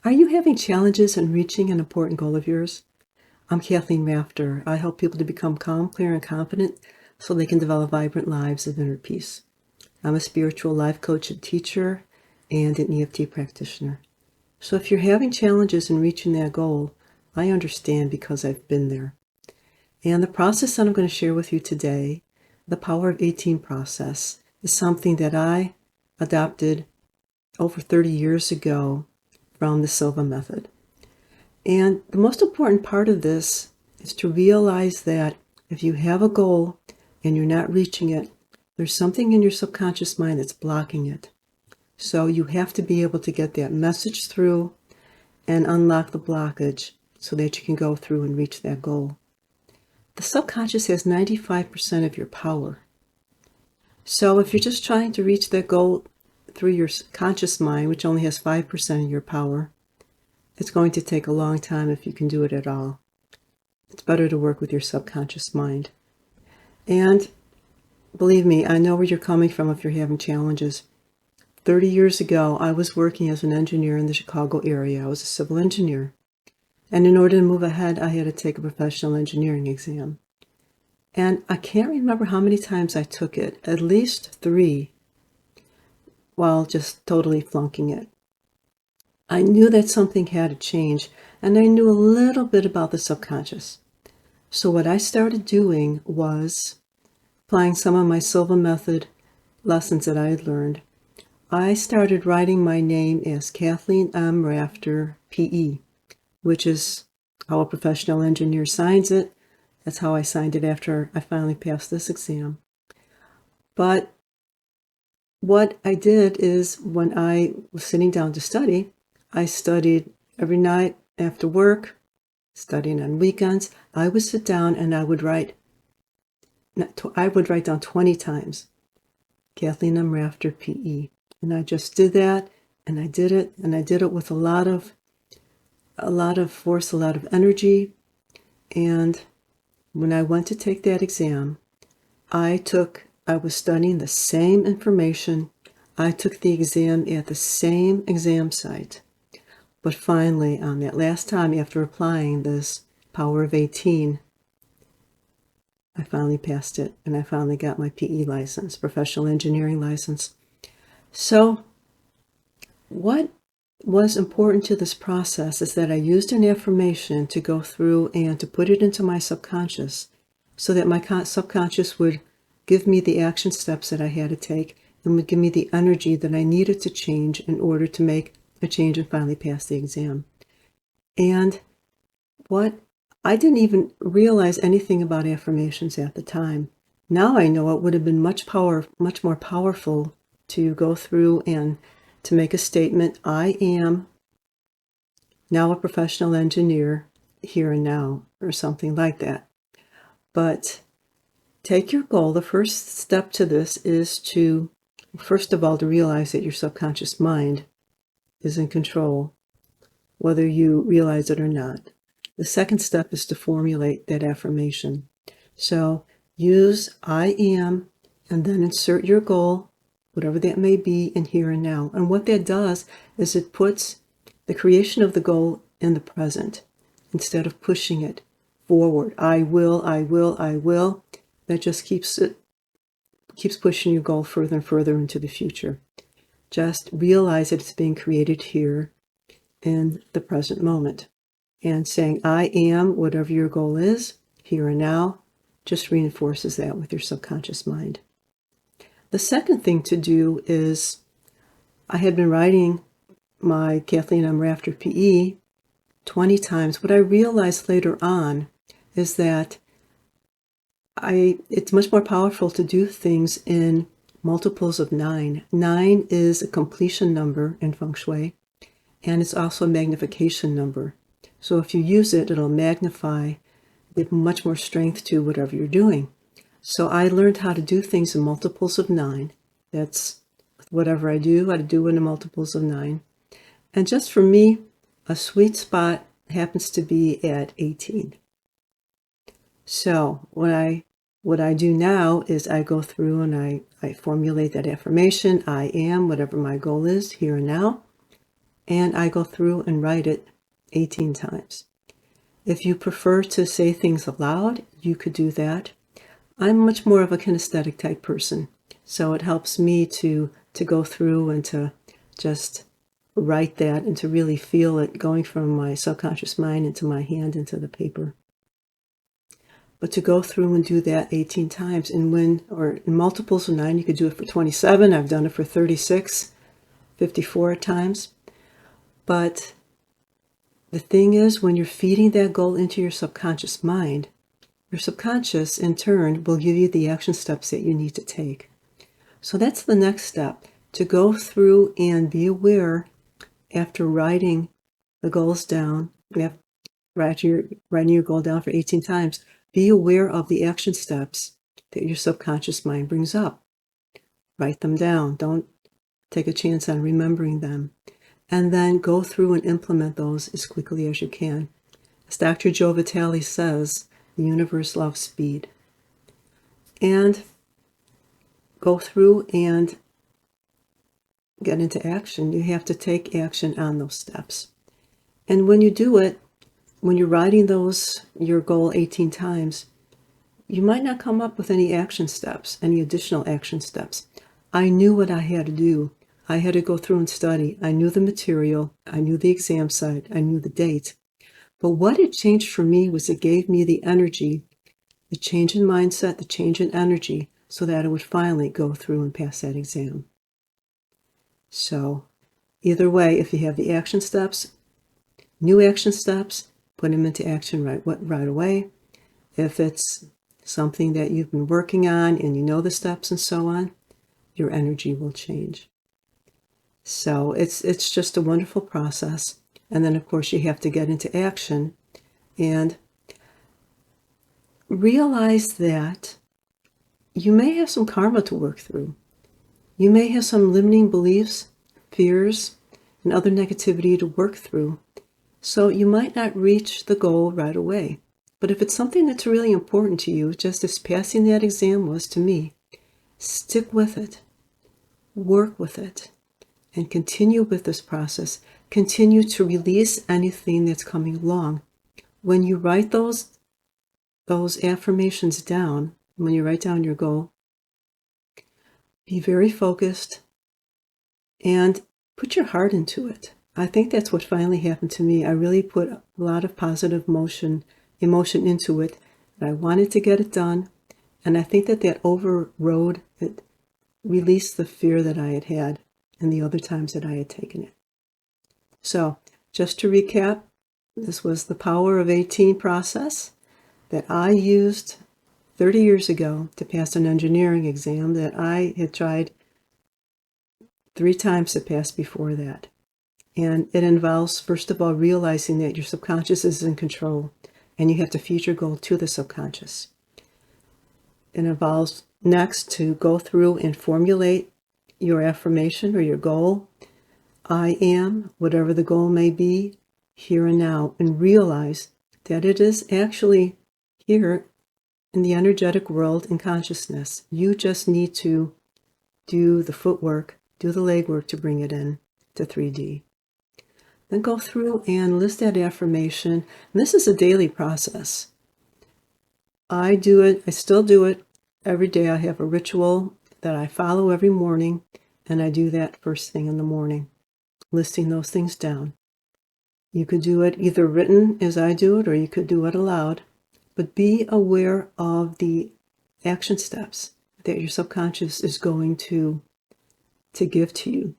Are you having challenges in reaching an important goal of yours? I'm Kathleen Rafter. I help people to become calm, clear, and confident so they can develop vibrant lives of inner peace. I'm a spiritual life coach and teacher and an EFT practitioner. So if you're having challenges in reaching that goal, I understand because I've been there. And the process that I'm going to share with you today, the Power of 18 process, is something that I adopted over 30 years ago from the Silva method. And the most important part of this is to realize that if you have a goal and you're not reaching it, there's something in your subconscious mind that's blocking it. So you have to be able to get that message through and unlock the blockage so that you can go through and reach that goal. The subconscious has 95% of your power. So if you're just trying to reach that goal through your conscious mind, which only has 5% of your power, it's going to take a long time if you can do it at all. It's better to work with your subconscious mind. And believe me, I know where you're coming from if you're having challenges. 30 years ago, I was working as an engineer in the Chicago area. I was a civil engineer. And in order to move ahead, I had to take a professional engineering exam. And I can't remember how many times I took it, at least 3, while just totally flunking it. I knew that something had to change, and I knew a little bit about the subconscious. So what I started doing was applying some of my Silva method lessons that I had learned. I started writing my name as Kathleen M. Rafter, P.E., which is how a professional engineer signs it. That's how I signed it after I finally passed this exam. But what I did is when I was sitting down to study, I studied every night after work, studying on weekends. I would sit down and I would write down 20 times, Kathleen M. Rafter, P.E. And I just did that, and I did it, and I did it with a lot of force, a lot of energy. And when I went to take that exam, I was studying the same information. I took the exam at the same exam site. But finally, on that last time, after applying this Power of 18, I finally passed it, and I finally got my PE license, professional engineering license. So what was important to this process is that I used an affirmation to go through and to put it into my subconscious so that my subconscious would give me the action steps that I had to take and would give me the energy that I needed to change in order to make a change and finally pass the exam. And I didn't even realize anything about affirmations at the time. Now I know it would have been much more powerful to go through and to make a statement, I am now a professional engineer here and now, or something like that. But take your goal. The first step to this is to, first of all, to realize that your subconscious mind is in control, whether you realize it or not. The second step is to formulate that affirmation. So use I am, and then insert your goal, whatever that may be, in here and now. And what that does is it puts the creation of the goal in the present instead of pushing it forward. I will. That just keeps pushing your goal further and further into the future. Just realize that it's being created here in the present moment. And saying, I am, whatever your goal is, here and now, just reinforces that with your subconscious mind. The second thing to do is, I had been writing my Kathleen M. Rafter PE 20 times. What I realized later on is that it's much more powerful to do things in multiples of 9. 9 is a completion number in Feng Shui, and it's also a magnification number. So if you use it, it'll magnify, give much more strength to whatever you're doing. So I learned how to do things in multiples of 9. That's whatever I do, how to do it in multiples of 9. And just for me, a sweet spot happens to be at 18. So what I do now is I go through and I formulate that affirmation, I am, whatever my goal is, here and now. and I go through and write it 18 times. If you prefer to say things aloud, you could do that. I'm much more of a kinesthetic type person, so it helps me to go through and to just write that and to really feel it going from my subconscious mind into my hand into the paper. But to go through and do that 18 times, and or in multiples of 9, you could do it for 27. I've done it for 36, 54 times. But the thing is, when you're feeding that goal into your subconscious mind, your subconscious, in turn, will give you the action steps that you need to take. So that's the next step, to go through and be aware after writing the goals down, writing your goal down for 18 times, be aware of the action steps that your subconscious mind brings up. Write them down. Don't take a chance on remembering them. And then go through and implement those as quickly as you can. As Dr. Joe Vitale says, the universe loves speed. And go through and get into action. You have to take action on those steps. And when you do it, when you're writing your goal 18 times, you might not come up with any action steps, any additional action steps. I knew what I had to do. I had to go through and study. I knew the material. I knew the exam site. I knew the date. But what it changed for me was it gave me the energy, the change in mindset, the change in energy, so that I would finally go through and pass that exam. So either way, if you have the action steps, new action steps, put them into action right away. If it's something that you've been working on and you know the steps and so on, your energy will change. So it's just a wonderful process. And then, of course, you have to get into action and realize that you may have some karma to work through. You may have some limiting beliefs, fears, and other negativity to work through. So you might not reach the goal right away. But if it's something that's really important to you, just as passing that exam was to me, stick with it, work with it, and continue with this process. Continue to release anything that's coming along. When you write those affirmations down, when you write down your goal, be very focused and put your heart into it. I think that's what finally happened to me. I really put a lot of positive emotion into it. I wanted to get it done. And I think that overrode, it released the fear that I had and the other times that I had taken it. So just to recap, this was the Power of 18 process that I used 30 years ago to pass an engineering exam that I had tried 3 times to pass before that. And it involves, first of all, realizing that your subconscious is in control and you have to feed your goal to the subconscious. It involves next to go through and formulate your affirmation or your goal. I am, whatever the goal may be, here and now, and realize that it is actually here in the energetic world in consciousness. You just need to do the footwork, do the legwork to bring it in to 3D. Then go through and list that affirmation. And this is a daily process. I do it, I still do it every day. I have a ritual that I follow every morning, and I do that first thing in the morning, listing those things down. You could do it either written as I do it, or you could do it aloud, but be aware of the action steps that your subconscious is going to give to you.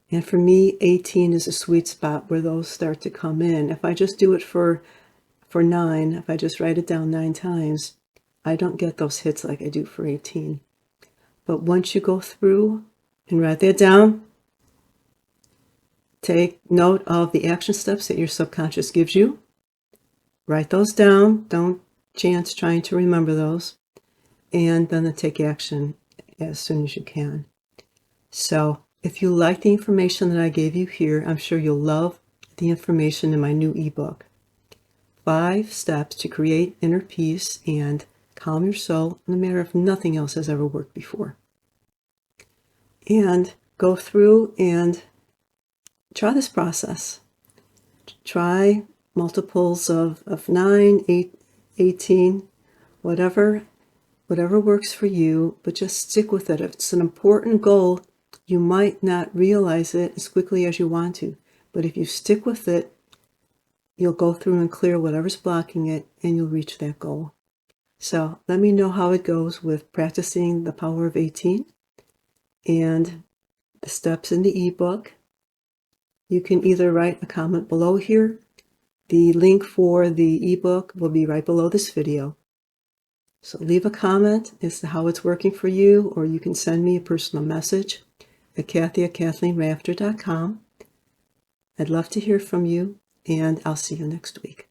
And for me, 18 is a sweet spot where those start to come in. If I just do it for 9, if I just write it down 9 times, I don't get those hits like I do for 18. But once you go through and write that down, take note of the action steps that your subconscious gives you. Write those down. Don't chance trying to remember those. And then take action as soon as you can. So if you like the information that I gave you here, I'm sure you'll love the information in my new ebook. 5 steps to create inner peace and calm your soul in a manner if nothing else has ever worked before. And go through and try this process. Try multiples of 9, 8, 18, whatever works for you, but just stick with it. If it's an important goal, you might not realize it as quickly as you want to, but if you stick with it, you'll go through and clear whatever's blocking it, and you'll reach that goal. So let me know how it goes with practicing the power of 18 and the steps in the ebook. You can either write a comment below here. The link for the ebook will be right below this video. So leave a comment as to how it's working for you, or you can send me a personal message at Kathy@KathleenRafter.com. I'd love to hear from you, and I'll see you next week.